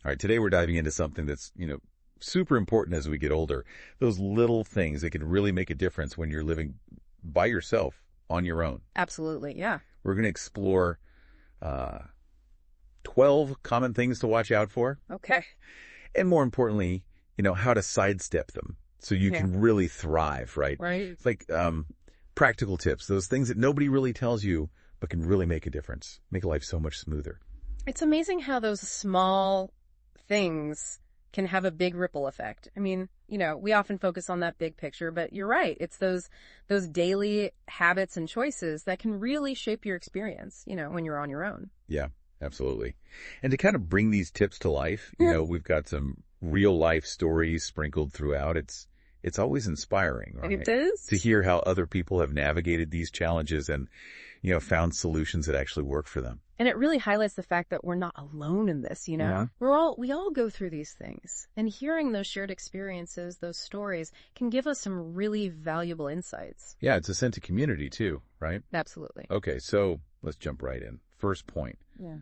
All right, today we're diving into something that's, super important as we get older. Those little things that can really make a difference when you're living by yourself on your own. Absolutely, yeah. We're going to explore 12 common things to watch out for. Okay. And more importantly, how to sidestep them so you can really thrive, right? Right. It's like practical tips, those things that nobody really tells you but can really make a difference, make life so much smoother. It's amazing how those small things can have a big ripple effect. I mean, we often focus on that big picture, but you're right. It's those daily habits and choices that can really shape your experience, when you're on your own. Yeah, absolutely. And to kind of bring these tips to life, we've got some real life stories sprinkled throughout. It's always inspiring, right? It is. To hear how other people have navigated these challenges and, found solutions that actually work for them. And it really highlights the fact that we're not alone in this, Yeah. We all go through these things. And hearing those shared experiences, those stories, can give us some really valuable insights. Yeah, it's a sense of community too, right? Absolutely. Okay, so let's jump right in. First point. Yeah.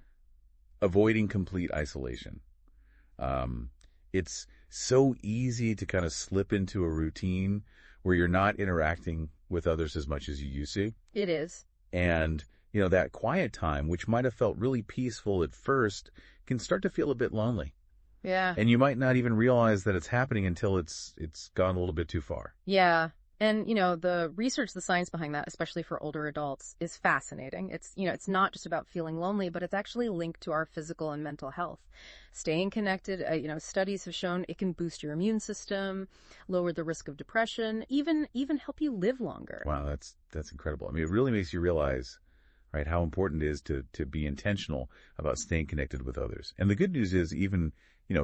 Avoiding complete isolation. It's so easy to kind of slip into a routine where you're not interacting with others as much as you used to. It is. And, that quiet time, which might have felt really peaceful at first, can start to feel a bit lonely. Yeah. And you might not even realize that it's happening until it's gone a little bit too far. Yeah. And, the research, the science behind that, especially for older adults, is fascinating. It's, it's not just about feeling lonely, but it's actually linked to our physical and mental health. Staying connected, studies have shown it can boost your immune system, lower the risk of depression, even help you live longer. Wow, that's incredible. I mean, it really makes you realize, right, how important it is to be intentional about staying connected with others. And the good news is even,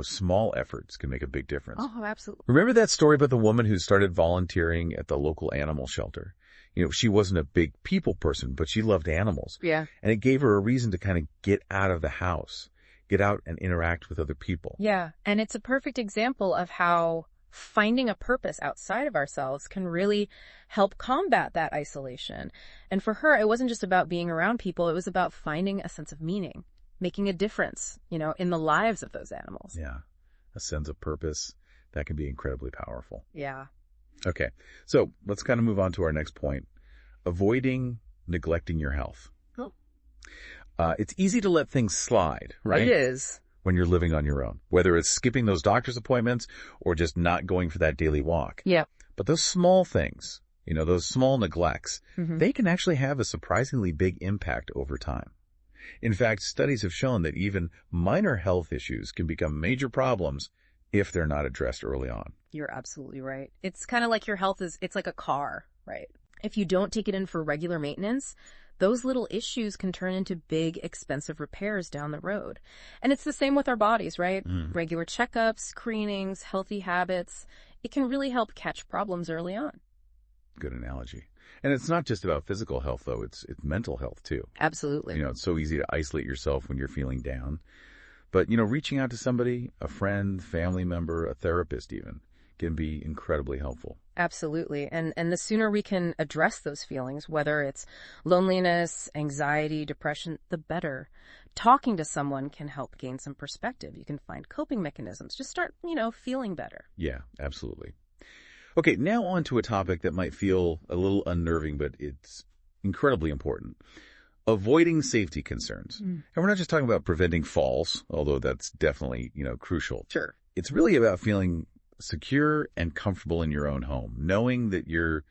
small efforts can make a big difference. Oh, absolutely. Remember that story about the woman who started volunteering at the local animal shelter? She wasn't a big people person, but she loved animals. Yeah. And it gave her a reason to kind of get out of the house, get out and interact with other people. Yeah. And it's a perfect example of how finding a purpose outside of ourselves can really help combat that isolation. And for her, it wasn't just about being around people. It was about finding a sense of meaning, making a difference, in the lives of those animals. Yeah. A sense of purpose that can be incredibly powerful. Yeah. Okay. So let's kind of move on to our next point. Avoiding neglecting your health. Oh. It's easy to let things slide, right? It is. When you're living on your own, whether it's skipping those doctor's appointments or just not going for that daily walk. Yeah. But those small things, those small neglects, Mm-hmm. they can actually have a surprisingly big impact over time. In fact, studies have shown that even minor health issues can become major problems if they're not addressed early on. You're absolutely right. It's kind of like your health it's like a car, right? If you don't take it in for regular maintenance, those little issues can turn into big, expensive repairs down the road. And it's the same with our bodies, right? Regular checkups, screenings, healthy habits. It can really help catch problems early on. Good analogy. And it's not just about physical health, though. It's mental health, too. Absolutely. It's so easy to isolate yourself when you're feeling down. But, reaching out to somebody, a friend, family member, a therapist even, can be incredibly helpful. Absolutely. And the sooner we can address those feelings, whether it's loneliness, anxiety, depression, the better. Talking to someone can help gain some perspective. You can find coping mechanisms. Just start, feeling better. Yeah, absolutely. Okay, now on to a topic that might feel a little unnerving, but it's incredibly important. Avoiding safety concerns. And we're not just talking about preventing falls, although that's definitely, crucial. Sure. It's really about feeling secure and comfortable in your own home, knowing that you're,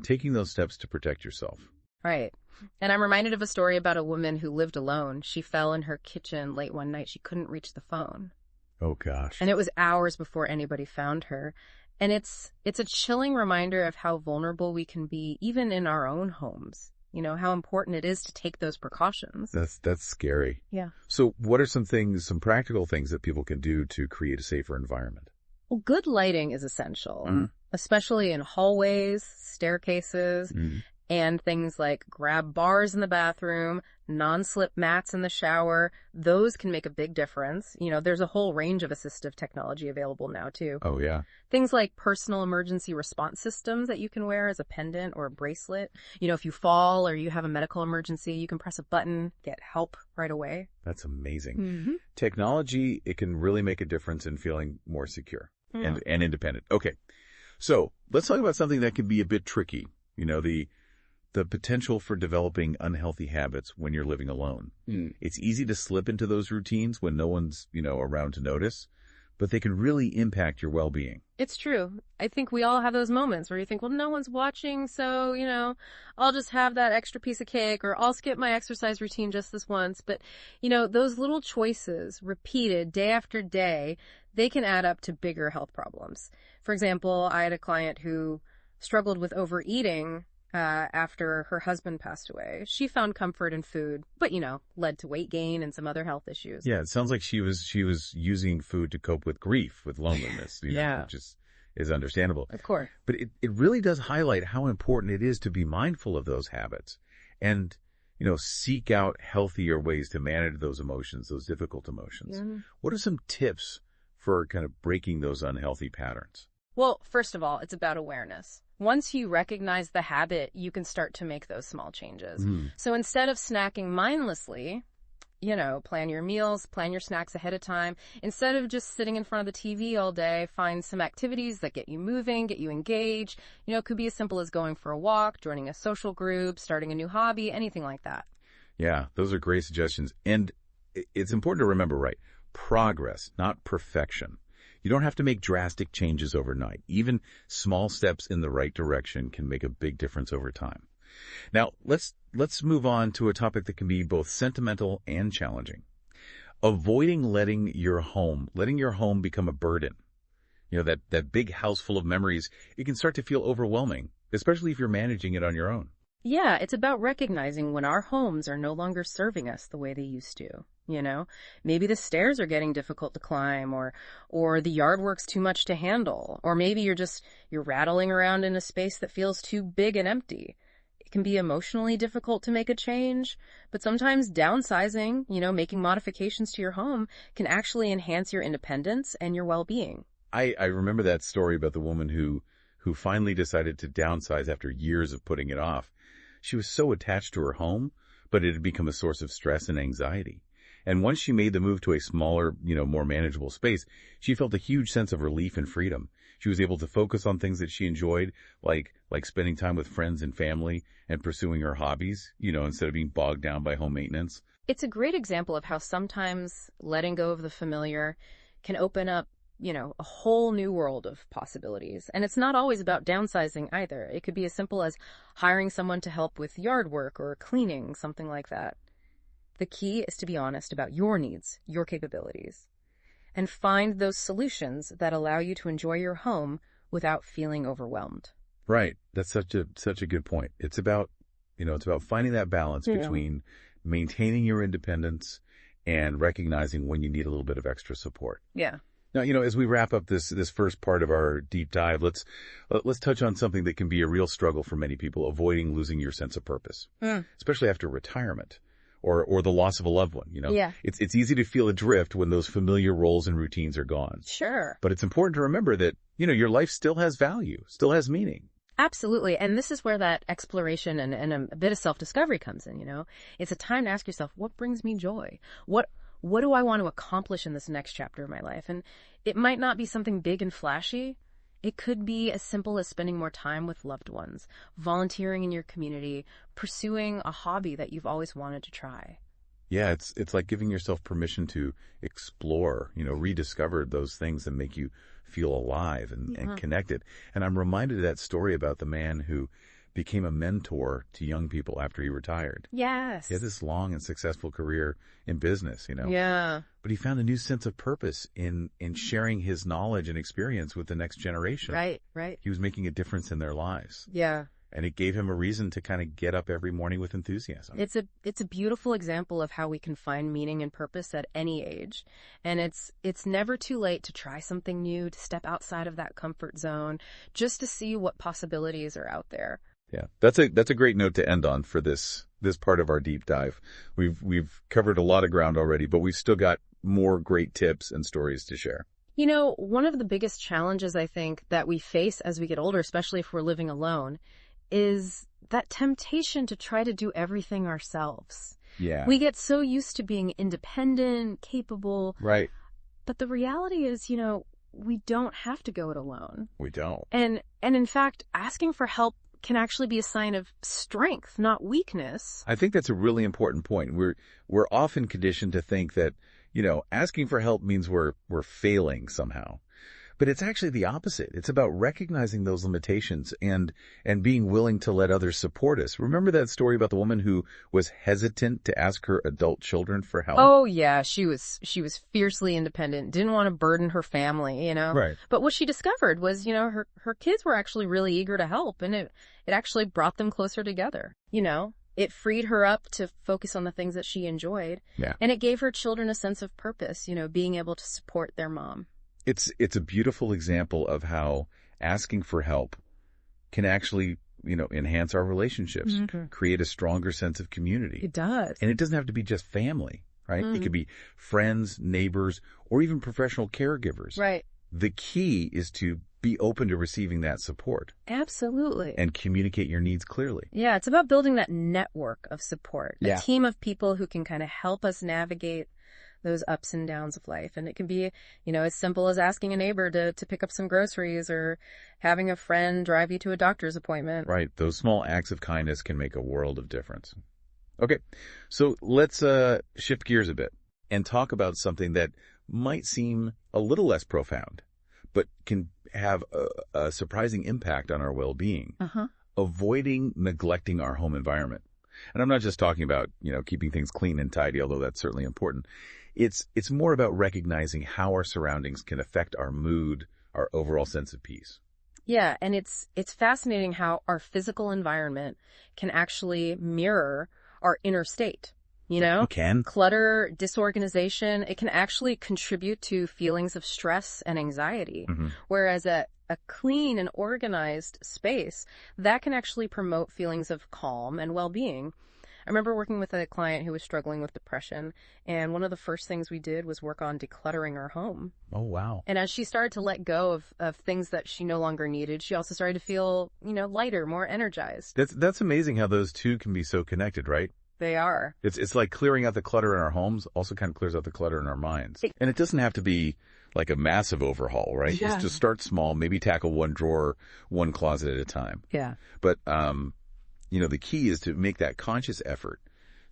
taking those steps to protect yourself. Right. And I'm reminded of a story about a woman who lived alone. She fell in her kitchen late one night. She couldn't reach the phone. Oh, gosh. And it was hours before anybody found her. And it's a chilling reminder of how vulnerable we can be, even in our own homes. How important it is to take those precautions. That's scary. Yeah. So what are some practical things that people can do to create a safer environment? Well, good lighting is essential, especially in hallways, staircases, and things like grab bars in the bathroom, non-slip mats in the shower. Those can make a big difference. There's a whole range of assistive technology available now, too. Oh, yeah. Things like personal emergency response systems that you can wear as a pendant or a bracelet. If you fall or you have a medical emergency, you can press a button, get help right away. That's amazing. Mm-hmm. Technology, it can really make a difference in feeling more secure Yeah. and independent. Okay. So let's talk about something that can be a bit tricky. The potential for developing unhealthy habits when you're living alone. It's easy to slip into those routines when no one's, around to notice, but they can really impact your well-being. It's true. I think we all have those moments where you think, well, no one's watching, so, I'll just have that extra piece of cake, or I'll skip my exercise routine just this once. But, those little choices repeated day after day, they can add up to bigger health problems. For example, I had a client who struggled with overeating after her husband passed away. She found comfort in food, but, led to weight gain and some other health issues. Yeah, it sounds like she was using food to cope with grief, with loneliness, which is understandable. Of course. But it really does highlight how important it is to be mindful of those habits and, seek out healthier ways to manage those emotions, those difficult emotions. Yeah. What are some tips for kind of breaking those unhealthy patterns? Well, first of all, it's about awareness. Once you recognize the habit, you can start to make those small changes. So instead of snacking mindlessly, plan your meals, plan your snacks ahead of time. Instead of just sitting in front of the TV all day, find some activities that get you moving, get you engaged. It could be as simple as going for a walk, joining a social group, starting a new hobby, anything like that. Yeah, those are great suggestions. And it's important to remember, right? Progress, not perfection. You don't have to make drastic changes overnight. Even small steps in the right direction can make a big difference over time. Now, let's move on to a topic that can be both sentimental and challenging. Avoiding letting your home become a burden. That big house full of memories, it can start to feel overwhelming, especially if you're managing it on your own. Yeah, it's about recognizing when our homes are no longer serving us the way they used to. Maybe the stairs are getting difficult to climb, or the yard work's too much to handle, or maybe you're rattling around in a space that feels too big and empty. It can be emotionally difficult to make a change, but sometimes downsizing, making modifications to your home can actually enhance your independence and your well-being. I remember that story about the woman who finally decided to downsize after years of putting it off. She was so attached to her home, but it had become a source of stress and anxiety. And once she made the move to a smaller, more manageable space, she felt a huge sense of relief and freedom. She was able to focus on things that she enjoyed, like spending time with friends and family and pursuing her hobbies, instead of being bogged down by home maintenance. It's a great example of how sometimes letting go of the familiar can open up, a whole new world of possibilities. And it's not always about downsizing either. It could be as simple as hiring someone to help with yard work or cleaning, something like that. The key is to be honest about your needs, your capabilities, and find those solutions that allow you to enjoy your home without feeling overwhelmed. Right. That's such a good point. It's about finding that balance between maintaining your independence and recognizing when you need a little bit of extra support. Yeah. Now, as we wrap up this first part of our deep dive, let's touch on something that can be a real struggle for many people, avoiding losing your sense of purpose, especially after retirement or the loss of a loved one. Yeah. It's easy to feel adrift when those familiar roles and routines are gone. Sure. But it's important to remember that, your life still has value, still has meaning. Absolutely. And this is where that exploration and a bit of self-discovery comes in, It's a time to ask yourself, what brings me joy? What do I want to accomplish in this next chapter of my life? And it might not be something big and flashy. It could be as simple as spending more time with loved ones, volunteering in your community, pursuing a hobby that you've always wanted to try. Yeah, it's like giving yourself permission to explore, rediscover those things that make you feel alive and connected. And I'm reminded of that story about the man who became a mentor to young people after he retired. Yes. He had this long and successful career in business, Yeah. But he found a new sense of purpose in sharing his knowledge and experience with the next generation. Right. He was making a difference in their lives. Yeah. And it gave him a reason to kind of get up every morning with enthusiasm. It's a beautiful example of how we can find meaning and purpose at any age. And it's never too late to try something new, to step outside of that comfort zone, just to see what possibilities are out there. Yeah, that's a great note to end on for this this part of our deep dive. We've covered a lot of ground already, but we've still got more great tips and stories to share. You know, one of the biggest challenges I think that we face as we get older, especially if we're living alone, is that temptation to try to do everything ourselves. Yeah. We get so used to being independent, capable. Right. But the reality is, you know, we don't have to go it alone. We don't. And in fact, asking for help can actually be a sign of strength, not weakness. I think that's a really important point. We're often conditioned to think that, you know, asking for help means we're failing somehow. But it's actually the opposite. It's about recognizing those limitations and being willing to let others support us. Remember that story about the woman who was hesitant to ask her adult children for help? Oh yeah, she was fiercely independent, didn't want to burden her family, you know. Right. But what she discovered was, you know, her kids were actually really eager to help, and it actually brought them closer together, you know. It freed her up to focus on the things that she enjoyed. Yeah. And it gave her children a sense of purpose, you know, being able to support their mom. It's a beautiful example of how asking for help can actually, you know, enhance our relationships, create a stronger sense of community. It does. And it doesn't have to be just family, right? It could be friends, neighbors, or even professional caregivers. Right. The key is to be open to receiving that support. Absolutely. And communicate your needs clearly. Yeah, it's about building that network of support, Yeah. a team of people who can kind of help us navigate those ups and downs of life. And it can be, you know, as simple as asking a neighbor to pick up some groceries or having a friend drive you to a doctor's appointment. Right. Those small acts of kindness can make a world of difference. Okay. So let's shift gears a bit and talk about something that might seem a little less profound, but can have a surprising impact on our well-being. Avoiding neglecting our home environment. And I'm not just talking about, you know, keeping things clean and tidy, although that's certainly important. It's more about recognizing how our surroundings can affect our mood, our overall sense of peace. Yeah, and it's fascinating how our physical environment can actually mirror our inner state. You know? It can. Clutter, disorganization, it can actually contribute to feelings of stress and anxiety. Whereas a clean and organized space, that can actually promote feelings of calm and well-being. I remember working with a client who was struggling with depression, and one of the first things we did was work on decluttering her home. Oh, wow. And as she started to let go of things that she no longer needed, she also started to feel, you know, lighter, more energized. That's amazing how those two can be so connected, right? They are. It's like clearing out the clutter in our homes also kind of clears out the clutter in our minds. And it doesn't have to be like a massive overhaul, right? Yeah. Just start small, maybe tackle one drawer, one closet at a time. Yeah. But, you know, the key is to make that conscious effort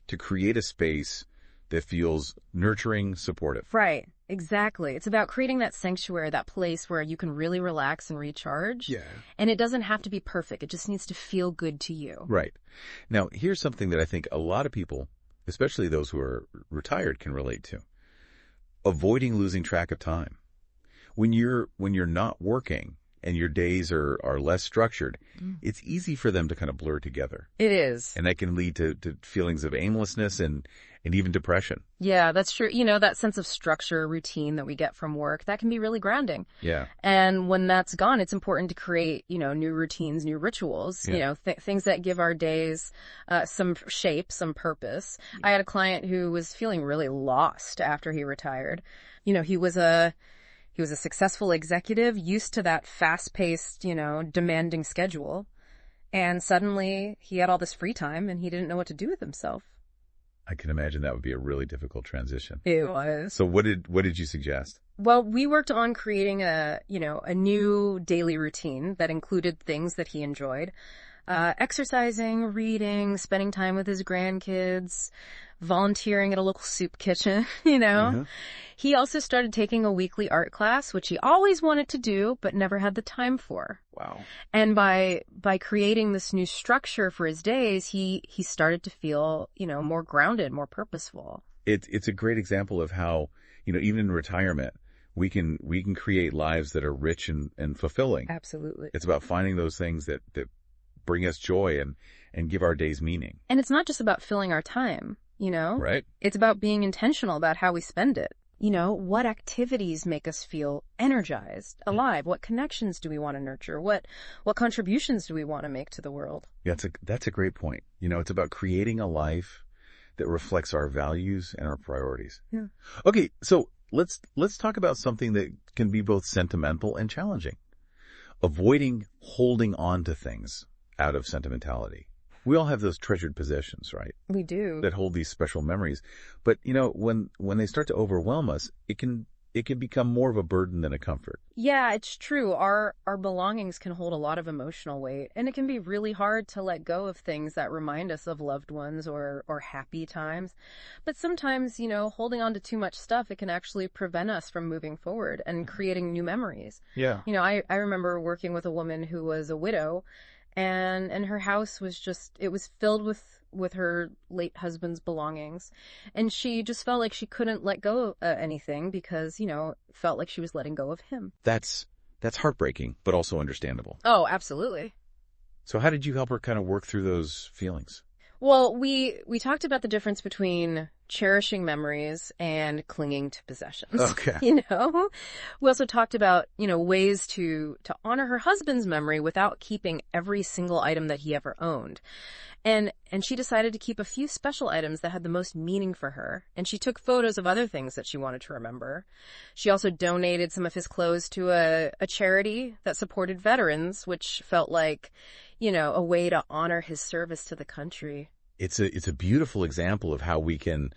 to create a space that feels nurturing, supportive. Right. Exactly. It's about creating that sanctuary, that place where you can really relax and recharge. Yeah. And it doesn't have to be perfect. It just needs to feel good to you. Right. Now, here's something that I think a lot of people, especially those who are retired, can relate to. Avoiding losing track of time. When you're not working and your days are less structured, it's easy for them to kind of blur together. It is. And that can lead to feelings of aimlessness and even depression. Yeah, that's true. You know, that sense of structure, routine that we get from work, that can be really grounding. Yeah. And when that's gone, it's important to create, you know, new routines, new rituals, you know, things that give our days some shape, some purpose. I had a client who was feeling really lost after he retired. You know, he was a successful executive, used to that fast-paced, you know, demanding schedule. And suddenly he had all this free time and he didn't know what to do with himself. I can imagine that would be a really difficult transition. It was. So what did you suggest? Well, we worked on creating a new daily routine that included things that he enjoyed. Exercising, reading, spending time with his grandkids, volunteering at a local soup kitchen, you know. He also started taking a weekly art class, which he always wanted to do, but never had the time for. Wow. And by creating this new structure for his days, he started to feel, you know, more grounded, more purposeful. It's a great example of how, you know, even in retirement, we can create lives that are rich and fulfilling. Absolutely. It's about finding those things that bring us joy and give our days meaning. And it's not just about filling our time, you know? Right. It's about being intentional about how we spend it. What activities make us feel energized, alive? What connections do we want to nurture? What contributions do we want to make to the world? Yeah, that's a great point. It's about creating a life that reflects our values and our priorities. Yeah. Okay, so let's talk about something that can be both sentimental and challenging. Avoiding holding on to things out of sentimentality. We all have those treasured possessions, right? We do. That hold these special memories. But, when they start to overwhelm us, it can become more of a burden than a comfort. Yeah, it's true. Our belongings can hold a lot of emotional weight, and it can be really hard to let go of things that remind us of loved ones or happy times. But sometimes, holding on to too much stuff, it can actually prevent us from moving forward and creating new memories. Yeah. I remember working with a woman who was a widow, and her house was it was filled with her late husband's belongings. And she just felt like she couldn't let go of anything because, felt like she was letting go of him. That's heartbreaking, but also understandable. Oh, absolutely. So how did you help her kind of work through those feelings? Well, we talked about the difference between cherishing memories and clinging to possessions. Okay. We also talked about, ways to honor her husband's memory without keeping every single item that he ever owned. And she decided to keep a few special items that had the most meaning for her. And she took photos of other things that she wanted to remember. She also donated some of his clothes to a charity that supported veterans, which felt like, a way to honor his service to the country. It's a beautiful example of how we can,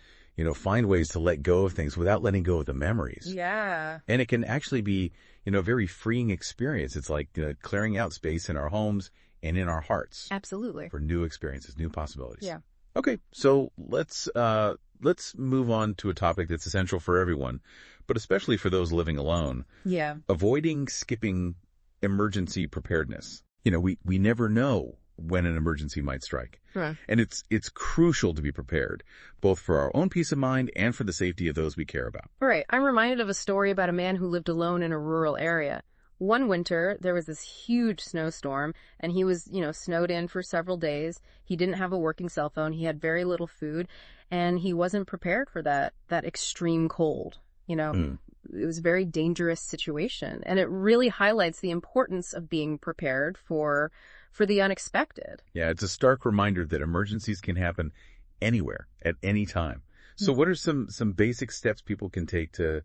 find ways to let go of things without letting go of the memories. Yeah. And it can actually be, a very freeing experience. It's like clearing out space in our homes and in our hearts. Absolutely. For new experiences, new possibilities. Yeah. Okay, so let's move on to a topic that's essential for everyone, but especially for those living alone. Yeah. Avoiding skipping emergency preparedness. We never know when an emergency might strike. Right. And it's crucial to be prepared, both for our own peace of mind and for the safety of those we care about. Right. I'm reminded of a story about a man who lived alone in a rural area. One winter, there was this huge snowstorm, and he was, snowed in for several days. He didn't have a working cell phone. He had very little food, and he wasn't prepared for that extreme cold. It was a very dangerous situation, and it really highlights the importance of being prepared for the unexpected. Yeah, it's a stark reminder that emergencies can happen anywhere, at any time. So what are some basic steps people can take to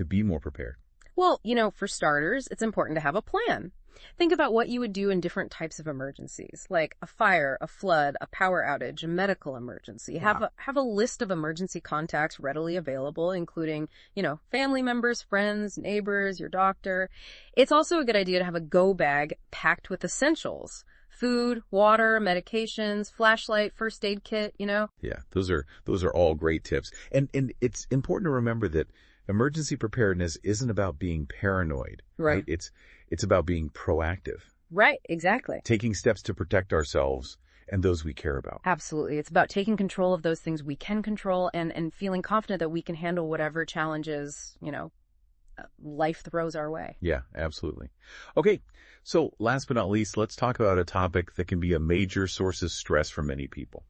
be more prepared? Well, for starters, it's important to have a plan. Think about what you would do in different types of emergencies, like a fire, a flood, a power outage, a medical emergency. Wow. Have a list of emergency contacts readily available, including, family members, friends, neighbors, your doctor. It's also a good idea to have a go bag packed with essentials. Food, water, medications, flashlight, first aid kit, Yeah, those are all great tips. And it's important to remember that emergency preparedness isn't about being paranoid. Right. It's about being proactive. Right, exactly. Taking steps to protect ourselves and those we care about. Absolutely. It's about taking control of those things we can control and feeling confident that we can handle whatever challenges, life throws our way. Yeah, absolutely. Okay, so last but not least, let's talk about a topic that can be a major source of stress for many people.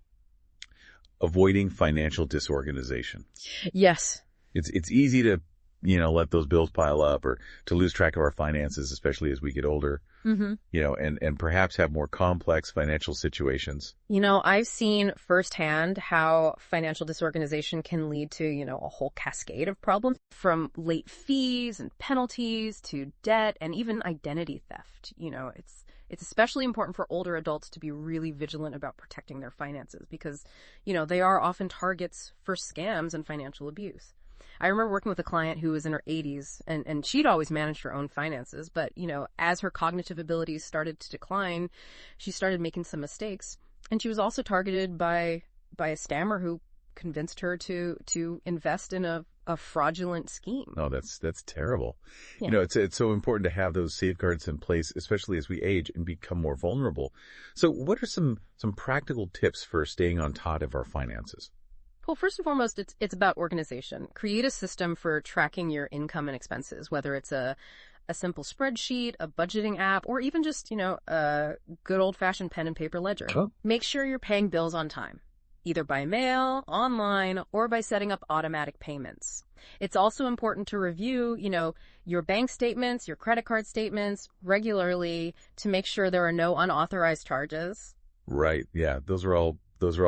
Avoiding financial disorganization. Yes. It's easy to, let those bills pile up or to lose track of our finances, especially as we get older, and perhaps have more complex financial situations. I've seen firsthand how financial disorganization can lead to, a whole cascade of problems, from late fees and penalties to debt and even identity theft. It's especially important for older adults to be really vigilant about protecting their finances because, they are often targets for scams and financial abuse. I remember working with a client who was in her 80s, and she'd always managed her own finances, but, as her cognitive abilities started to decline, she started making some mistakes, and she was also targeted by a scammer who convinced her to invest in a fraudulent scheme. Oh, that's terrible. Yeah. It's so important to have those safeguards in place, especially as we age and become more vulnerable. So what are some practical tips for staying on top of our finances? Well, first and foremost, it's about organization. Create a system for tracking your income and expenses, whether it's a simple spreadsheet, a budgeting app, or even just, a good old-fashioned pen and paper ledger. Oh. Make sure you're paying bills on time. either by mail, online, or by setting up automatic payments. It's also important to review, your bank statements, your credit card statements regularly to make sure there are no unauthorized charges. Right. Yeah. Those are all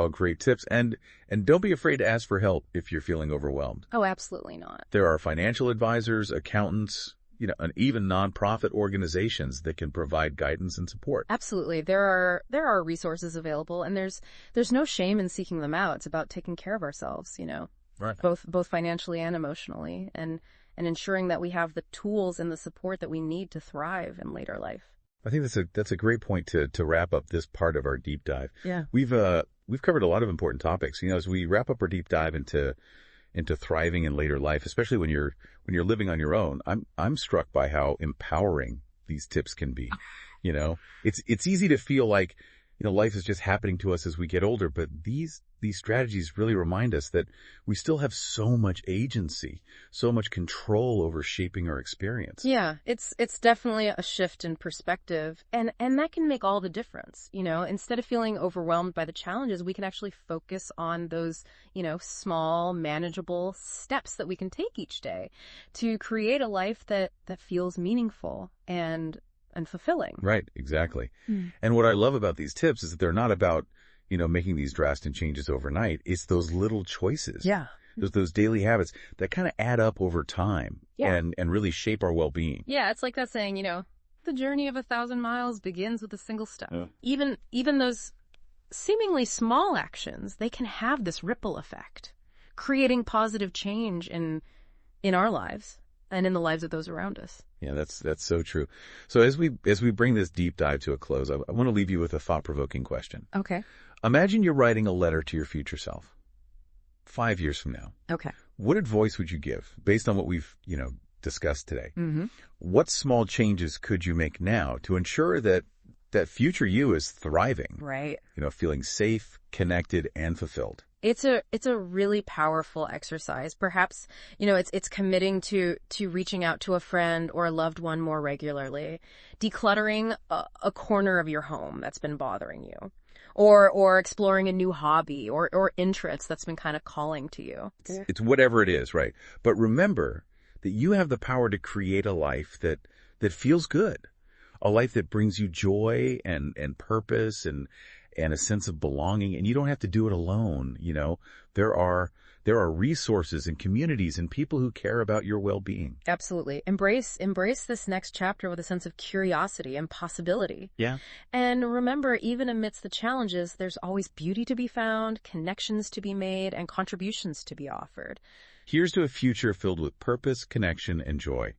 great tips. And don't be afraid to ask for help if you're feeling overwhelmed. Oh, absolutely not. There are financial advisors, accountants, and even nonprofit organizations that can provide guidance and support. Absolutely. There are resources available, and there's no shame in seeking them out. It's about taking care of ourselves, Right. both financially and emotionally, and ensuring that we have the tools and the support that we need to thrive in later life. I think that's a great point to wrap up this part of our deep dive. Yeah. We've covered a lot of important topics. As we wrap up our deep dive into thriving in later life, especially when you're living on your own, I'm struck by how empowering these tips can be. It's easy to feel like, life is just happening to us as we get older, but these strategies really remind us that we still have so much agency, so much control over shaping our experience. Yeah, it's definitely a shift in perspective, and that can make all the difference. Instead of feeling overwhelmed by the challenges, we can actually focus on those, small, manageable steps that we can take each day to create a life that feels meaningful and fulfilling. Right, exactly. And what I love about these tips is that they're not about, making these drastic changes overnight. It's those little choices. Yeah. Those daily habits that kind of add up over time and really shape our well-being. Yeah, it's like that saying, the journey of 1,000 miles begins with a single step. Yeah. Even those seemingly small actions, they can have this ripple effect, creating positive change in our lives and in the lives of those around us. Yeah, that's so true. So as we bring this deep dive to a close, I want to leave you with a thought-provoking question. Okay. Imagine you're writing a letter to your future self 5 years from now. Okay. What advice would you give based on what we've, discussed today? Mm-hmm. What small changes could you make now to ensure that future you is thriving? Right. Feeling safe, connected, and fulfilled. It's a really powerful exercise. Perhaps, it's committing to reaching out to a friend or a loved one more regularly, decluttering a corner of your home that's been bothering you, or exploring a new hobby or interest that's been kind of calling to you. It's whatever it is, right? But remember that you have the power to create a life that feels good, a life that brings you joy and purpose and a sense of belonging, and you don't have to do it alone. There are resources and communities and people who care about your well-being. Absolutely. Embrace this next chapter with a sense of curiosity and possibility. Yeah. And remember, even amidst the challenges, there's always beauty to be found, connections to be made, and contributions to be offered. Here's to a future filled with purpose, connection, and joy.